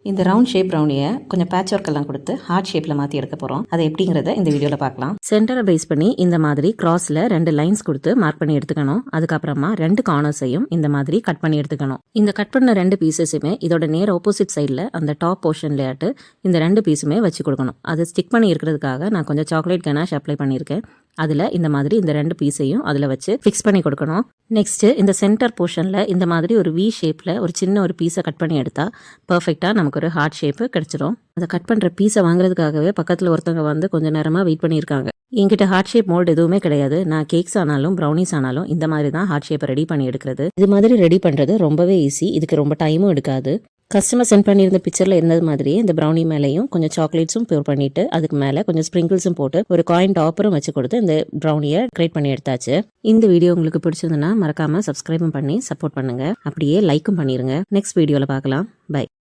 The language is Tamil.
இந்த ரவுண்ட் ஷேப் ப்ரௌனியை கொஞ்சம் பேட்ச் ஒர்க் எல்லாம் கொடுத்து ஹார்ட் ஷேப்பில் மாற்றி எடுக்க போகிறோம். அதை எப்படிங்கிறத இந்த வீடியோவில் பார்க்கலாம். சென்டரை பேஸ் பண்ணி இந்த மாதிரி கிராஸில் 2 லைன்ஸ் கொடுத்து மார்க் பண்ணி எடுத்துக்கணும். அதுக்கப்புறமா 2 கார்னர்ஸையும் இந்த மாதிரி கட் பண்ணி எடுத்துக்கணும். இந்த கட் பண்ண 2 பீசஸுமே இதோட நேர் ஆப்போசிட் சைடில் அந்த டாப் போர்ஷன்லையாட்டு இந்த 2 பீஸுமே வச்சு கொடுக்கணும். அது ஸ்டிக் பண்ணி இருக்கிறதுக்காக நான் கொஞ்சம் சாக்லேட் கனாஷ் அப்ளை பண்ணியிருக்கேன். அதில் இந்த மாதிரி இந்த 2 பீஸையும் அதில் வச்சு ஃபிக்ஸ் பண்ணி கொடுக்கணும். நெக்ஸ்ட்டு இந்த சென்டர் போர்ஷனில் இந்த மாதிரி ஒரு வி ஷேப்பில் ஒரு சின்ன ஒரு பீஸை கட் பண்ணி எடுத்தால் பர்ஃபெக்டாக நமக்கு ஒரு ஹார்ட் ஷேப்பு கிடச்சிரும். அதை கட் பண்ணுற பீஸை வாங்குறதுக்காகவே பக்கத்தில் ஒருத்தவங்க வந்து கொஞ்சம் நேரமாக வெயிட் பண்ணியிருக்காங்க. என்கிட்ட ஹார்ட் ஷேப் மோல்டு எதுவுமே கிடையாது. நான் கேக்ஸ் ஆனாலும் ப்ரௌனிஸ் ஆனாலும் இந்த மாதிரி தான் ஹார்ட் ஷேப்பை ரெடி பண்ணி எடுக்கிறது. இது மாதிரி ரெடி பண்ணுறது ரொம்பவே ஈஸி. இதுக்கு ரொம்ப டைமும் எடுக்காது. கஸ்டமர் சென்ட் பண்ணியிருந்த பிக்சரில் இருந்தது மாதிரியே இந்த ப்ரௌனி மேலேயும் கொஞ்சம் சாக்லேட்ஸும் போர் பண்ணிட்டு அதுக்கு மேலே கொஞ்சம் ஸ்ப்ரிங்கிள்ஸும் போட்டு ஒரு காயின் டாப்பரும் வச்சு கொடுத்து இந்த ப்ரௌனியை கிரியேட் பண்ணி எடுத்தாச்சு. இந்த வீடியோ உங்களுக்கு பிடிச்சதுன்னா மறக்காமல் சப்ஸ்கிரைபும் பண்ணி சப்போர்ட் பண்ணுங்க. அப்படியே லைக்கும் பண்ணிருங்க. நெக்ஸ்ட் வீடியோவில் பார்க்கலாம். பை.